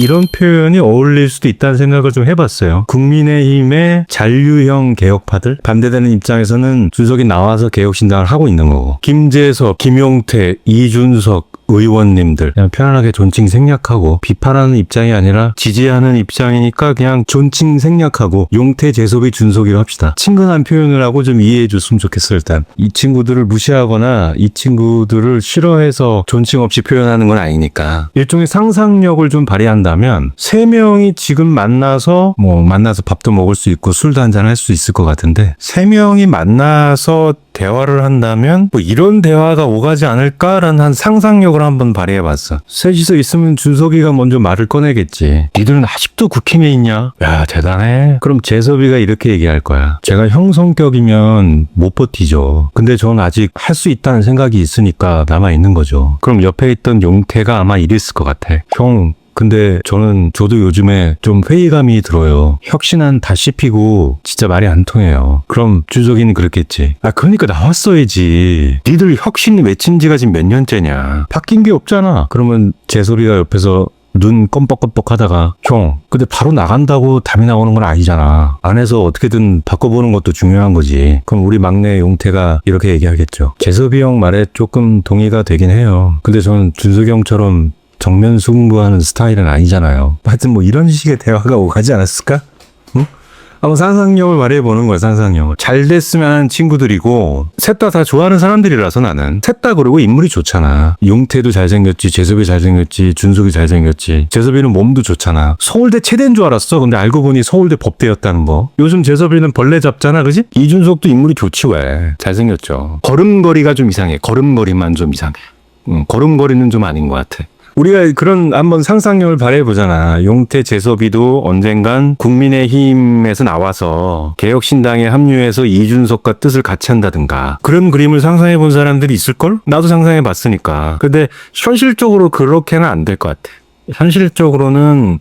이런 표현이 어울릴 수도 있다는 생각을 좀 해봤어요. 국민의힘의 잔류형 개혁파들, 반대되는 입장에서는 준석이 나와서 개혁신당을 하고 있는 거고, 김재석, 김용태, 이준석 의원님들 그냥 편안하게 존칭 생략하고, 비판하는 입장이 아니라 지지하는 입장이니까 그냥 존칭 생략하고 용태, 재섭이, 준석이로 합시다. 친근한 표현을 하고 좀 이해해 줬으면 좋겠어. 일단 이 친구들을 무시하거나 이 친구들을 싫어해서 존칭 없이 표현하는 건 아니니까 일종의 상상력을 좀 발휘한다면, 세 명이 지금 만나서 밥도 먹을 수 있고 술도 한잔 할 수 있을 것 같은데, 세 명이 만나서 대화를 한다면 이런 대화가 오가지 않을까라는 한 상상력을 한번 발휘해봤어. 셋이서 있으면 준석이가 먼저 말을 꺼내겠지. 니들은 아직도 국힘에 있냐? 야, 대단해. 그럼 재섭이가 이렇게 얘기할 거야. 제가 형 성격이면 못 버티죠. 근데 전 아직 할 수 있다는 생각이 있으니까 남아있는 거죠. 그럼 옆에 있던 용태가 아마 이랬을 것 같아. 형, 근데 저도 요즘에 좀 회의감이 들어요. 혁신안 다 씹히고 진짜 말이 안 통해요. 그럼 준석이는 그랬겠지. 그러니까 나왔어야지. 니들 혁신 외친 지가 지금 몇 년째냐. 바뀐 게 없잖아. 그러면 재섭이가 옆에서 눈 껌뻑껌뻑 하다가, 형, 근데 바로 나간다고 답이 나오는 건 아니잖아. 안에서 어떻게든 바꿔보는 것도 중요한 거지. 그럼 우리 막내 용태가 이렇게 얘기하겠죠. 재섭이 형 말에 조금 동의가 되긴 해요. 근데 저는 준석이 형처럼 정면 승부하는 스타일은 아니잖아요. 하여튼 이런 식의 대화가 오가지 않았을까? 응? 한번 상상력을 말해보는 거야, 상상력을. 잘 됐으면 하는 친구들이고, 셋 다 좋아하는 사람들이라서 나는. 셋 다 그리고 인물이 좋잖아. 용태도 잘생겼지, 재섭이 잘생겼지, 준석이 잘생겼지. 재섭이는 몸도 좋잖아. 서울대 체대인 줄 알았어. 근데 알고 보니 서울대 법대였다는 거. 요즘 재섭이는 벌레 잡잖아, 그지? 이준석도 인물이 좋지 왜. 잘생겼죠. 걸음걸이가 좀 이상해. 걸음걸이만 좀 이상해. 걸음걸이는 좀 아닌 것 같아. 우리가 그런 한번 상상력을 발휘해보잖아. 용태, 재섭이도 언젠간 국민의힘에서 나와서 개혁신당에 합류해서 이준석과 뜻을 같이 한다든가, 그런 그림을 상상해본 사람들이 있을걸? 나도 상상해봤으니까. 근데 현실적으로 그렇게는 안 될 것 같아. 현실적으로는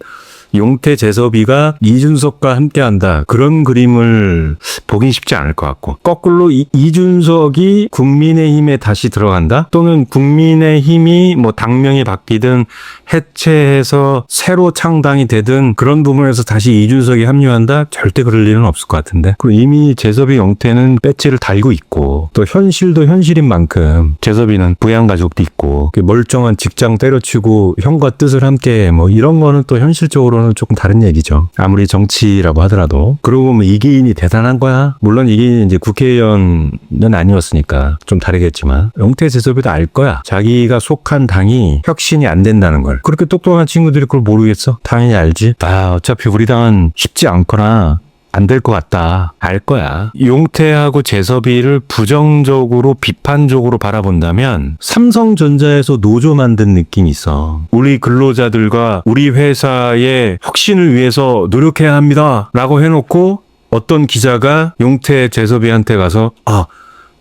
용태, 재섭이가 이준석과 함께한다, 그런 그림을 보긴 쉽지 않을 것 같고, 거꾸로 이준석이 국민의힘에 다시 들어간다, 또는 국민의힘이 당명이 바뀌든 해체해서 새로 창당이 되든 그런 부분에서 다시 이준석이 합류한다, 절대 그럴 일은 없을 것 같은데. 그리고 이미 재섭이, 용태는 배지를 달고 있고, 또 현실도 현실인 만큼 재섭이는 부양가족도 있고, 멀쩡한 직장 때려치고 형과 뜻을 함께해, 이런 거는 또 현실적으로 조금 다른 얘기죠. 아무리 정치라고 하더라도. 그러고 보면 이기인이 대단한 거야. 물론 이기인이 이제 국회의원은 아니었으니까 좀 다르겠지만, 용태, 재섭이도 알 거야. 자기가 속한 당이 혁신이 안 된다는 걸. 그렇게 똑똑한 친구들이 그걸 모르겠어? 당연히 알지. 어차피 우리 당은 쉽지 않거나 안 될 것 같다, 알 거야. 용태하고 재섭이를 부정적으로, 비판적으로 바라본다면 삼성전자에서 노조 만든 느낌이 있어. 우리 근로자들과 우리 회사의 혁신을 위해서 노력해야 합니다 라고 해놓고, 어떤 기자가 용태, 재섭이한테 가서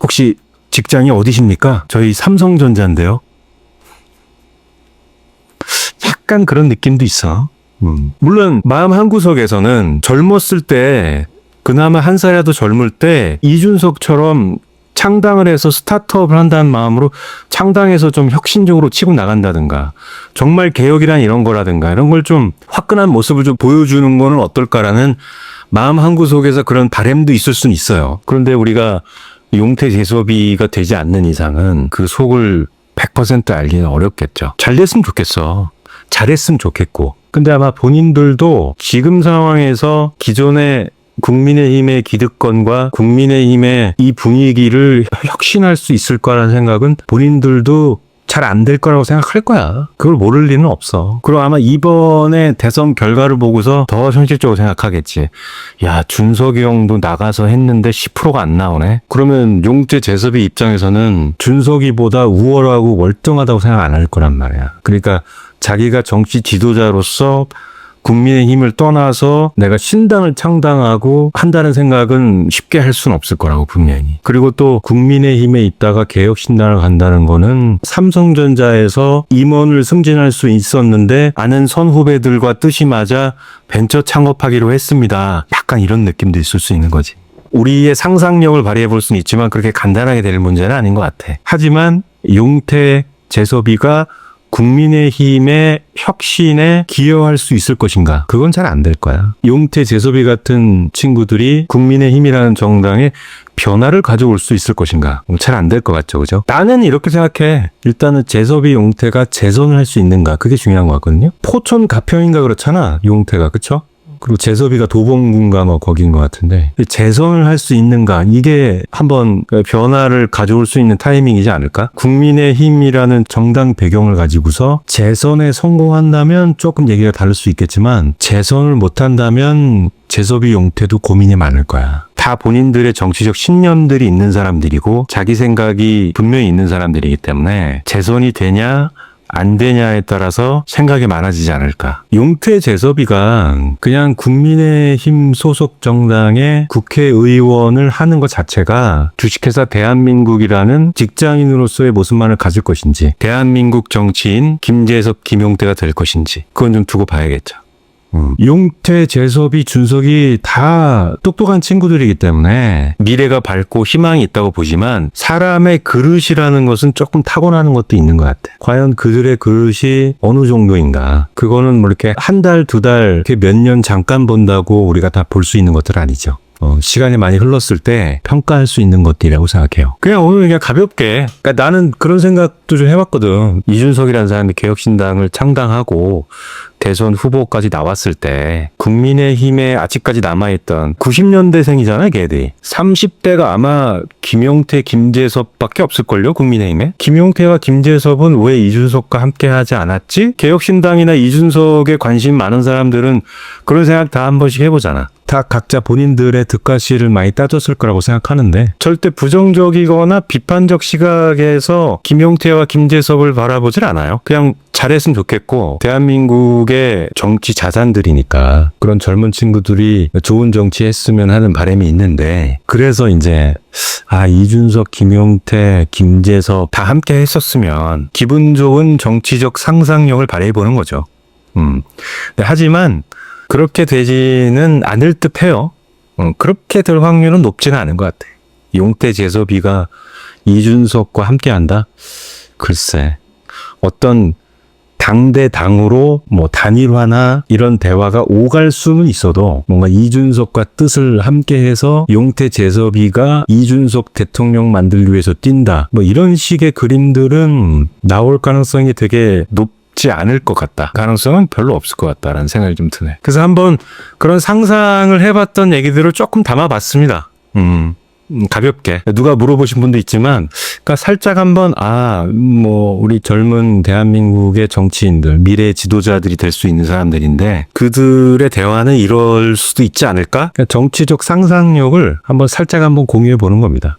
혹시 직장이 어디십니까? 저희 삼성전자인데요. 약간 그런 느낌도 있어. 물론 마음 한구석에서는 젊었을 때, 그나마 한 살이라도 젊을 때 이준석처럼 창당을 해서 스타트업을 한다는 마음으로 창당해서 좀 혁신적으로 치고 나간다든가, 정말 개혁이란 이런 거라든가, 이런 걸 좀 화끈한 모습을 좀 보여주는 거는 어떨까라는 마음 한구석에서 그런 바람도 있을 수는 있어요. 그런데 우리가 용태, 재섭이가 되지 않는 이상은 그 속을 100% 알기는 어렵겠죠. 잘 됐으면 좋겠어. 잘했으면 좋겠고. 근데 아마 본인들도 지금 상황에서 기존의 국민의힘의 기득권과 국민의힘의 이 분위기를 혁신할 수 있을 거라는 생각은 본인들도 잘 안 될 거라고 생각할 거야. 그걸 모를 리는 없어. 그리고 아마 이번에 대선 결과를 보고서 더 현실적으로 생각하겠지. 야, 준석이 형도 나가서 했는데 10%가 안 나오네. 그러면 용태, 재섭이 입장에서는 준석이보다 우월하고 월등하다고 생각 안 할 거란 말이야. 그러니까 자기가 정치 지도자로서 국민의힘을 떠나서 내가 신당을 창당하고 한다는 생각은 쉽게 할 수는 없을 거라고, 분명히. 그리고 또 국민의힘에 있다가 개혁신당을 간다는 거는 삼성전자에서 임원을 승진할 수 있었는데 아는 선후배들과 뜻이 맞아 벤처 창업하기로 했습니다, 약간 이런 느낌도 있을 수 있는 거지. 우리의 상상력을 발휘해 볼 수는 있지만 그렇게 간단하게 될 문제는 아닌 것 같아. 하지만 용태, 재섭이가 국민의힘의 혁신에 기여할 수 있을 것인가? 그건 잘 안 될 거야. 용태, 재섭이 같은 친구들이 국민의힘이라는 정당에 변화를 가져올 수 있을 것인가? 잘 안 될 것 같죠, 그죠? 나는 이렇게 생각해. 일단은 재섭이, 용태가 재선을 할 수 있는가? 그게 중요한 것 같거든요. 포천 가평인가 그렇잖아, 용태가, 그쵸? 그리고 재섭이가 도봉군가 뭐 거기인 것 같은데 재선을 할 수 있는가 이게 한번 변화를 가져올 수 있는 타이밍이지 않을까? 국민의힘이라는 정당 배경을 가지고서 재선에 성공한다면 조금 얘기가 다를 수 있겠지만 재선을 못한다면 재섭이, 용태도 고민이 많을 거야. 다 본인들의 정치적 신념들이 있는 사람들이고 자기 생각이 분명히 있는 사람들이기 때문에 재선이 되냐 안 되냐에 따라서 생각이 많아지지 않을까. 용태, 재섭이가 그냥 국민의힘 소속 정당의 국회의원을 하는 것 자체가 주식회사 대한민국이라는 직장인으로서의 모습만을 가질 것인지 대한민국 정치인 김재섭, 김용태가 될 것인지 그건 좀 두고 봐야겠죠. 용태, 재섭이, 준석이 다 똑똑한 친구들이기 때문에 미래가 밝고 희망이 있다고 보지만 사람의 그릇이라는 것은 조금 타고나는 것도 있는 것 같아. 과연 그들의 그릇이 어느 정도인가? 그거는 뭐 이렇게 한 달, 두 달, 몇 년 잠깐 본다고 우리가 다 볼 수 있는 것들 아니죠. 시간이 많이 흘렀을 때 평가할 수 있는 것들이라고 생각해요. 그냥 오늘 그냥 가볍게, 그러니까 나는 그런 생각도 좀 해봤거든. 이준석이라는 사람이 개혁신당을 창당하고 대선 후보까지 나왔을 때 국민의힘에 아직까지 남아있던 90년대생이잖아요, 걔들이. 30대가 아마 김용태, 김재섭밖에 없을걸요, 국민의힘에. 김용태와 김재섭은 왜 이준석과 함께 하지 않았지? 개혁신당이나 이준석에 관심 많은 사람들은 그런 생각 다 한 번씩 해보잖아. 다 각자 본인들의 득과실을 많이 따졌을 거라고 생각하는데 절대 부정적이거나 비판적 시각에서 김용태와 김재섭을 바라보질 않아요. 그냥 잘했으면 좋겠고 대한민국의 정치 자산들이니까 그런 젊은 친구들이 좋은 정치 했으면 하는 바람이 있는데 그래서 이제 이준석, 김용태, 김재섭 다 함께 했었으면 기분 좋은 정치적 상상력을 발휘해보는 거죠. 네, 하지만 그렇게 되지는 않을 듯 해요. 그렇게 될 확률은 높지는 않은 것 같아. 용태, 재섭이가 이준석과 함께 한다? 글쎄, 어떤 당대당으로 뭐 단일화나 이런 대화가 오갈 수는 있어도 뭔가 이준석과 뜻을 함께해서 용태, 재섭이가 이준석 대통령 만들기 위해서 뛴다. 뭐 이런 식의 그림들은 나올 가능성이 되게 높지 않을 것 같다. 가능성은 별로 없을 것 같다라는 생각이 좀 드네. 그래서 한번 그런 상상을 해봤던 얘기들을 조금 담아봤습니다. 가볍게. 누가 물어보신 분도 있지만, 그러니까 살짝 한번, 우리 젊은 대한민국의 정치인들, 미래 지도자들이 될 수 있는 사람들인데, 그들의 대화는 이럴 수도 있지 않을까? 그러니까 정치적 상상력을 살짝 한번 공유해 보는 겁니다.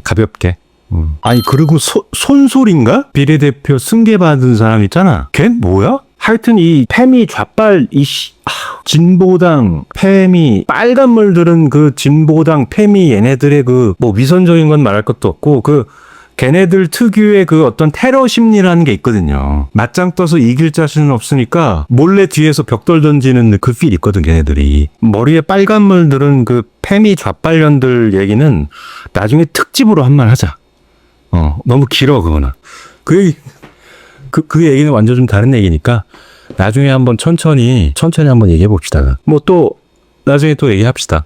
가볍게. 그리고 손솔인가? 비례대표 승계받은 사람 있잖아. 걔 뭐야? 하여튼 이 페미 좌빨 진보당 페미 빨간물들은 그 진보당 페미 얘네들의 그 뭐 위선적인 건 말할 것도 없고 그 걔네들 특유의 그 어떤 테러 심리라는 게 있거든요. 맞짱 떠서 이길 자신은 없으니까 몰래 뒤에서 벽돌 던지는 그 필 있거든, 걔네들이. 머리에 빨간물들은 그 페미 좌빨년들 얘기는 나중에 특집으로 한 말 하자. 너무 길어 그거는. 그 얘기는 완전 좀 다른 얘기니까 나중에 한번 천천히 한번 얘기해 봅시다. 뭐 또 나중에 또 얘기합시다.